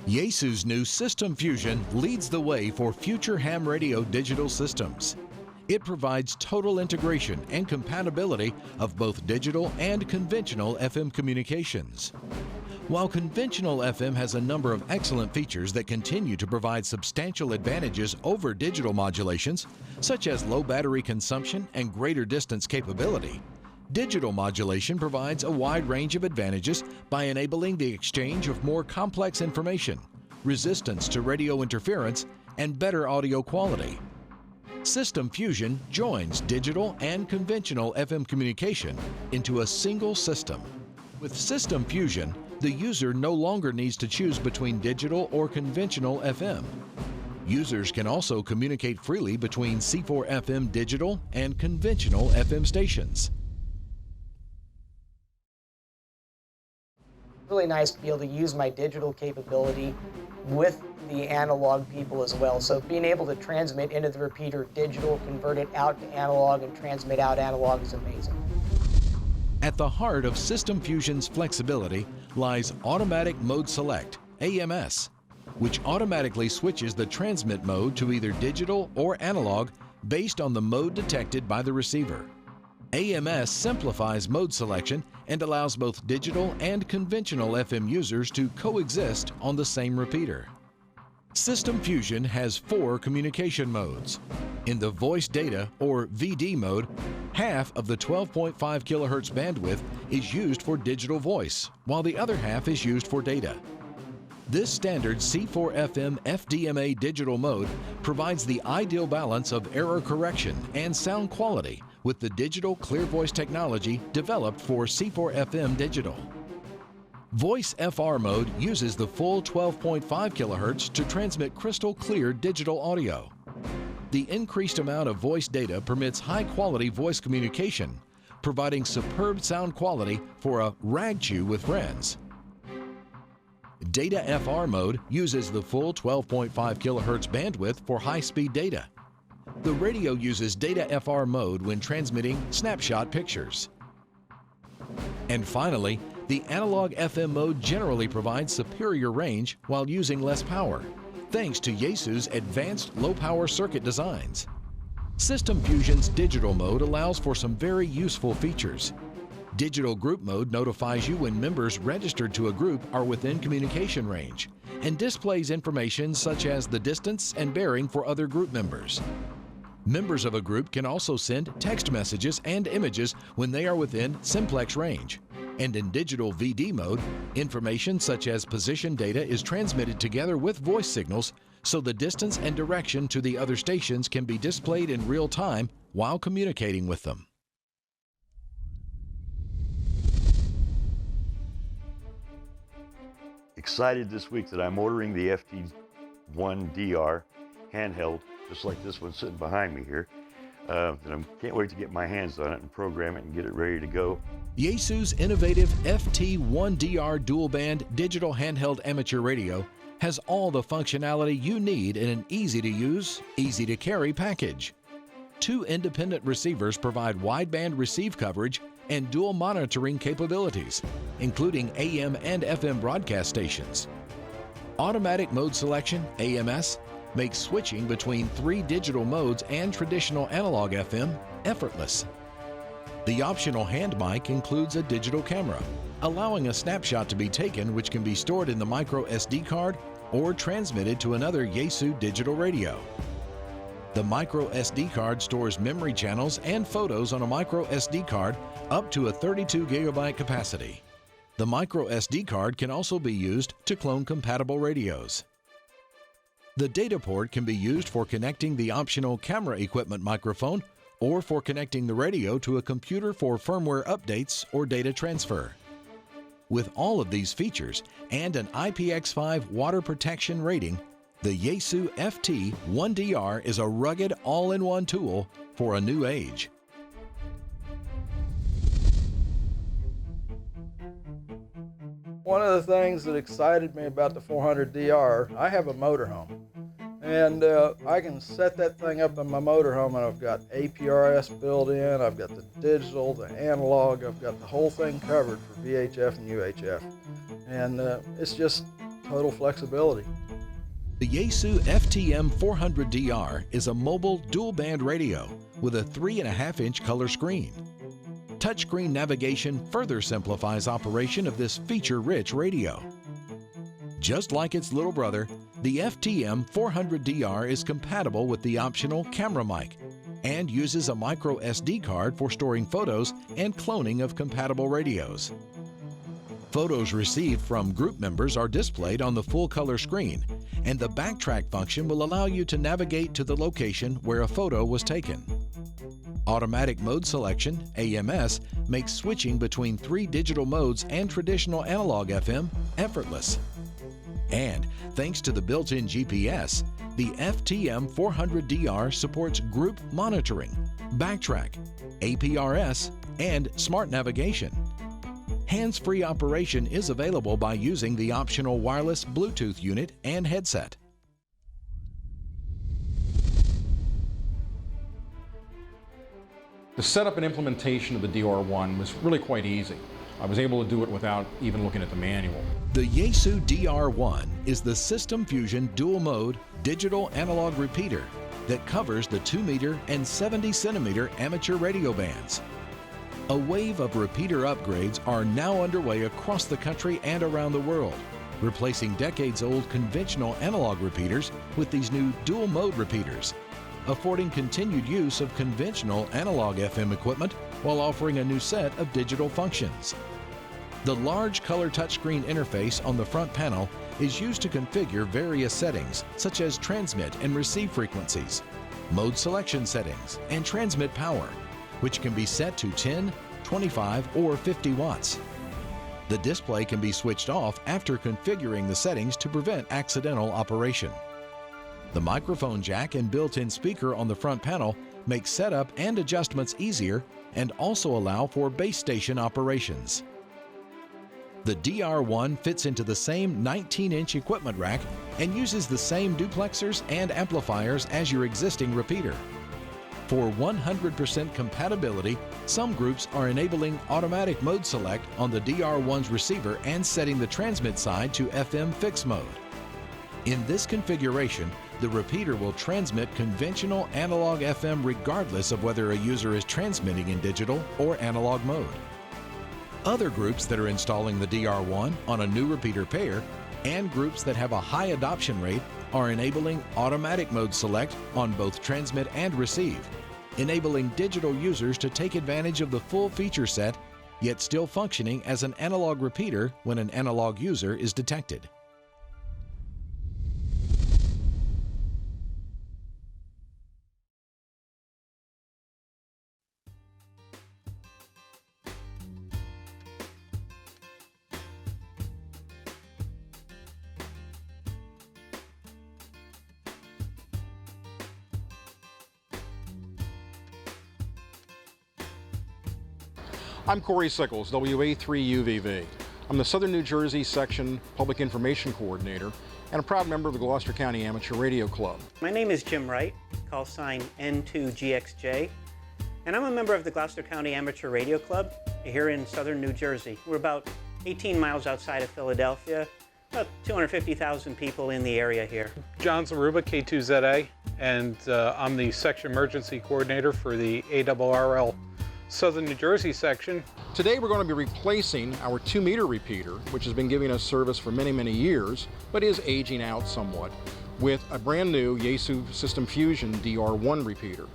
Yaesu's new System Fusion leads the way for future ham radio digital systems. It provides total integration and compatibility of both digital and conventional FM communications. While conventional FM has a number of excellent features that continue to provide substantial advantages over digital modulations, such as low battery consumption and greater distance capability, digital modulation provides a wide range of advantages by enabling the exchange of more complex information, resistance to radio interference, and better audio quality. System Fusion joins digital and conventional FM communication into a single system. With System Fusion, the user no longer needs to choose between digital or conventional FM. Users can also communicate freely between C4FM digital and conventional FM stations. Really nice to be able to use my digital capability with the analog people as well. So being able to transmit into the repeater digital, convert it out to analog, and transmit out analog is amazing. At the heart of System Fusion's flexibility lies Automatic Mode Select, AMS, which automatically switches the transmit mode to either digital or analog based on the mode detected by the receiver. AMS simplifies mode selection and allows both digital and conventional FM users to coexist on the same repeater. System Fusion has 4 communication modes. In the voice data, or VD mode, half of the 12.5 kHz bandwidth is used for digital voice, while the other half is used for data. This standard C4FM FDMA digital mode provides the ideal balance of error correction and sound quality with the digital clear voice technology developed for C4FM digital. Voice FR mode uses the full 12.5 kHz to transmit crystal clear digital audio. The increased amount of voice data permits high-quality voice communication, providing superb sound quality for a rag chew with friends. Data FR mode uses the full 12.5 kHz bandwidth for high-speed data. The radio uses Data FR mode when transmitting snapshot pictures. And finally, the analog FM mode generally provides superior range while using less power, thanks to Yaesu's advanced low-power circuit designs. System Fusion's digital mode allows for some very useful features. Digital group mode notifies you when members registered to a group are within communication range and displays information such as the distance and bearing for other group members. Members of a group can also send text messages and images when they are within simplex range. And in digital VD mode, information such as position data is transmitted together with voice signals, so the distance and direction to the other stations can be displayed in real time while communicating with them. Excited this week that I'm ordering the FT1DR handheld, just like this one sitting behind me here. And I can't wait to get my hands on it and program it and get it ready to go. Yaesu's innovative FT1DR dual-band digital handheld amateur radio has all the functionality you need in an easy-to-use, easy-to-carry package. 2 independent receivers provide wideband receive coverage and dual monitoring capabilities, including AM and FM broadcast stations. Automatic mode selection, AMS, makes switching between 3 digital modes and traditional analog FM effortless. The optional hand mic includes a digital camera, allowing a snapshot to be taken which can be stored in the micro SD card or transmitted to another Yaesu digital radio. The micro SD card stores memory channels and photos on a micro SD card up to a 32 GB capacity. The micro SD card can also be used to clone compatible radios. The data port can be used for connecting the optional camera equipment microphone or for connecting the radio to a computer for firmware updates or data transfer. With all of these features and an IPX5 water protection rating, the Yaesu FT1DR is a rugged all-in-one tool for a new age. One of the things that excited me about the 400DR, I have a motorhome, and I can set that thing up in my motorhome, and I've got APRS built in, I've got the digital, the analog, I've got the whole thing covered for VHF and UHF, and it's just total flexibility. The Yaesu FTM 400DR is a mobile dual-band radio with a 3.5-inch color screen. Touchscreen navigation further simplifies operation of this feature-rich radio. Just like its little brother, the FTM 400DR is compatible with the optional camera mic and uses a micro SD card for storing photos and cloning of compatible radios. Photos received from group members are displayed on the full-color screen, and the backtrack function will allow you to navigate to the location where a photo was taken. Automatic mode selection, AMS, makes switching between 3 digital modes and traditional analog FM effortless. And thanks to the built-in GPS, the FTM 400DR supports group monitoring, backtrack, APRS, and smart navigation. Hands-free operation is available by using the optional wireless Bluetooth unit and headset. The setup and implementation of the DR1 was really quite easy. I was able to do it without even looking at the manual. The Yaesu DR1 is the System Fusion dual-mode digital analog repeater that covers the 2-meter and 70-centimeter amateur radio bands. A wave of repeater upgrades are now underway across the country and around the world, replacing decades-old conventional analog repeaters with these new dual-mode repeaters, affording continued use of conventional analog FM equipment while offering a new set of digital functions. The large color touchscreen interface on the front panel is used to configure various settings such as transmit and receive frequencies, mode selection settings, and transmit power, which can be set to 10, 25, or 50 watts. The display can be switched off after configuring the settings to prevent accidental operation. The microphone jack and built-in speaker on the front panel make setup and adjustments easier and also allow for base station operations. The DR1 fits into the same 19-inch equipment rack and uses the same duplexers and amplifiers as your existing repeater. For 100% compatibility, some groups are enabling automatic mode select on the DR1's receiver and setting the transmit side to FM fixed mode. In this configuration, the repeater will transmit conventional analog FM regardless of whether a user is transmitting in digital or analog mode. Other groups that are installing the DR1 on a new repeater pair and groups that have a high adoption rate are enabling automatic mode select on both transmit and receive, enabling digital users to take advantage of the full feature set, yet still functioning as an analog repeater when an analog user is detected. I'm Corey Sickles, WA3UVV. I'm the Southern New Jersey Section Public Information Coordinator and a proud member of the Gloucester County Amateur Radio Club. My name is Jim Wright, call sign N2GXJ, and I'm a member of the Gloucester County Amateur Radio Club here in Southern New Jersey. We're about 18 miles outside of Philadelphia, about 250,000 people in the area here. John Zaruba, K2ZA, and I'm the Section Emergency Coordinator for the ARRL Southern New Jersey section. Today we're going to be replacing our 2-meter repeater, which has been giving us service for many, many years, but is aging out somewhat, with a brand new Yaesu System Fusion DR1 repeater.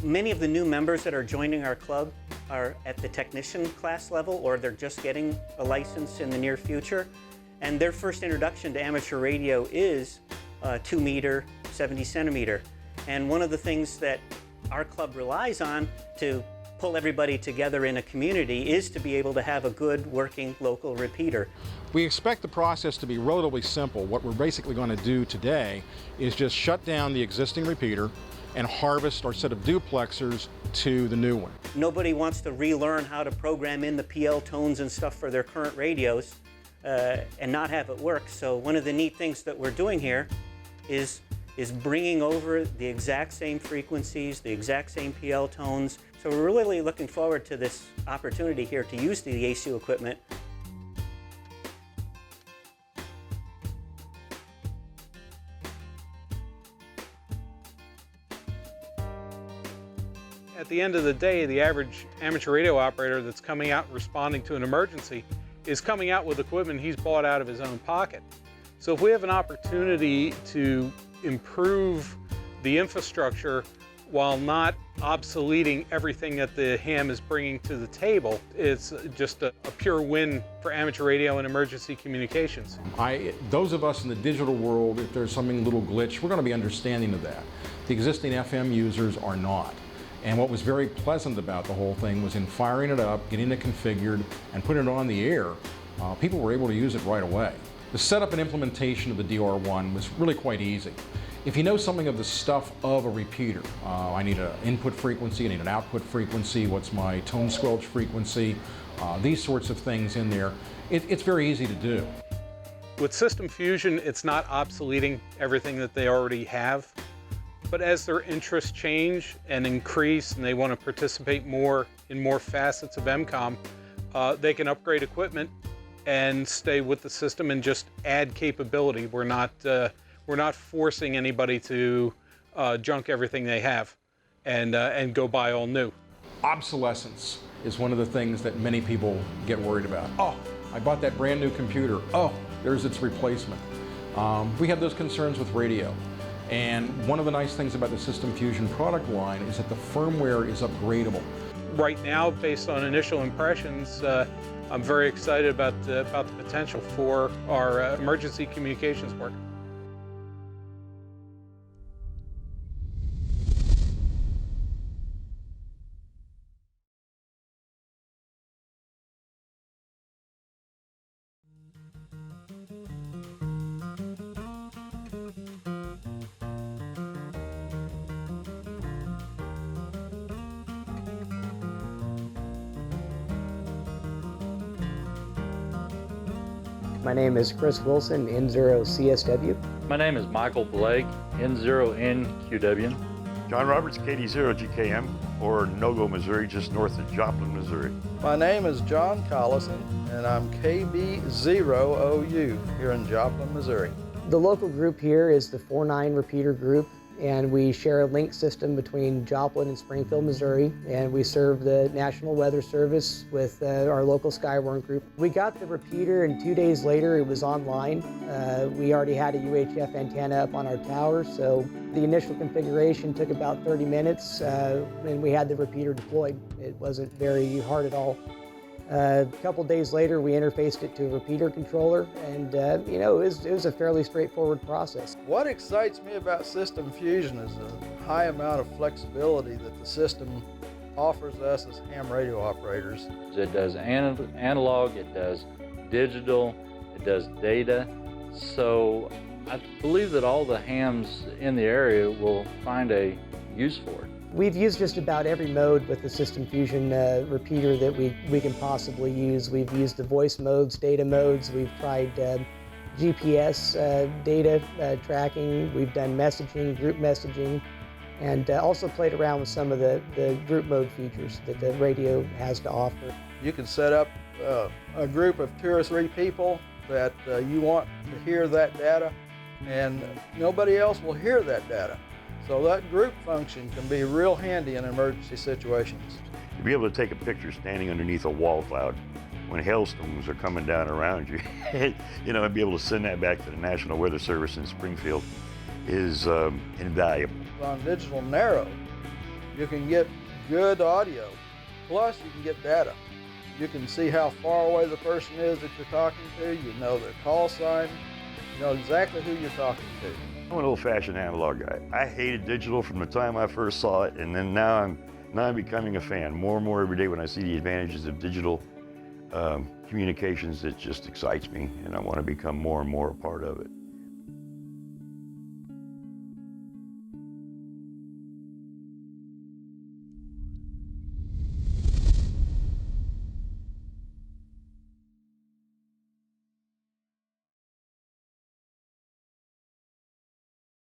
Many of the new members that are joining our club are at the technician class level, or they're just getting a license in the near future. And their first introduction to amateur radio is 2-meter, 70 centimeter. And one of the things that our club relies on to pull everybody together in a community is to be able to have a good working local repeater. We expect the process to be relatively simple. What we're basically going to do today is just shut down the existing repeater and harvest our set of duplexers to the new one. Nobody wants to relearn how to program in the PL tones and stuff for their current radios and not have it work. So one of the neat things that we're doing here is bringing over the exact same frequencies, the exact same PL tones. So we're really looking forward to this opportunity here to use the Yaesu equipment. at the end of the day, the average amateur radio operator that's coming out and responding to an emergency is coming out with equipment he's bought out of his own pocket. So if we have an opportunity to improve the infrastructure while not obsoleting everything that the ham is bringing to the table, it's just a pure win for amateur radio and emergency communications. Those of us in the digital world, if there's something a little glitch, we're going to be understanding of that. The existing FM users are not. And what was very pleasant about the whole thing was in firing it up, getting it configured, and putting it on the air, people were able to use it right away. The setup and implementation of the DR1 was really quite easy. If you know something of the stuff of a repeater, I need an input frequency, I need an output frequency, what's my tone squelch frequency, these sorts of things in there, it's very easy to do. With System Fusion, it's not obsoleting everything that they already have, but as their interests change and increase and they want to participate more in more facets of MCOM, they can upgrade equipment and stay with the system and just add capability. We're not forcing anybody to junk everything they have and go buy all new. Obsolescence is one of the things that many people get worried about. Oh, I bought that brand new computer. Oh, there's its replacement. We have those concerns with radio. And one of the nice things about the System Fusion product line is that the firmware is upgradable. Right now, based on initial impressions, I'm very excited about the potential for our emergency communications work. My name is Chris Wilson, N0CSW. My name is Michael Blake, N0NQW. John Roberts, KD0GKM, or Nogo, Missouri, just north of Joplin, Missouri. My name is John Collison, and I'm KB0OU here in Joplin, Missouri. The local group here is the 4-9 repeater group, and we share a link system between Joplin and Springfield, Missouri, and we serve the National Weather Service with our local Skywarn group. We got the repeater, and 2 days later it was online. We already had a UHF antenna up on our tower, so the initial configuration took about 30 minutes, and we had the repeater deployed. It wasn't very hard at all. A couple days later, we interfaced it to a repeater controller, and you know, it was a fairly straightforward process. What excites me about System Fusion is the high amount of flexibility that the system offers us as ham radio operators. It does analog, it does digital, it does data. So I believe that all the hams in the area will find a use for it. We've used just about every mode with the System Fusion repeater that we can possibly use. We've used the voice modes, data modes, we've tried GPS data tracking, we've done messaging, group messaging, and also played around with some of the group mode features that the radio has to offer. You can set up a group of 2 or 3 people that you want to hear that data, and nobody else will hear that data. So that group function can be real handy in emergency situations. To be able to take a picture standing underneath a wall cloud when hailstones are coming down around you, you know, and be able to send that back to the National Weather Service in Springfield is invaluable. On digital narrow, you can get good audio, plus you can get data. You can see how far away the person is that you're talking to, you know their call sign, you know exactly who you're talking to. I'm an old-fashioned analog guy. I hated digital from the time I first saw it, and then now I'm becoming a fan. More and more every day when I see the advantages of digital communications, it just excites me, and I want to become more and more a part of it.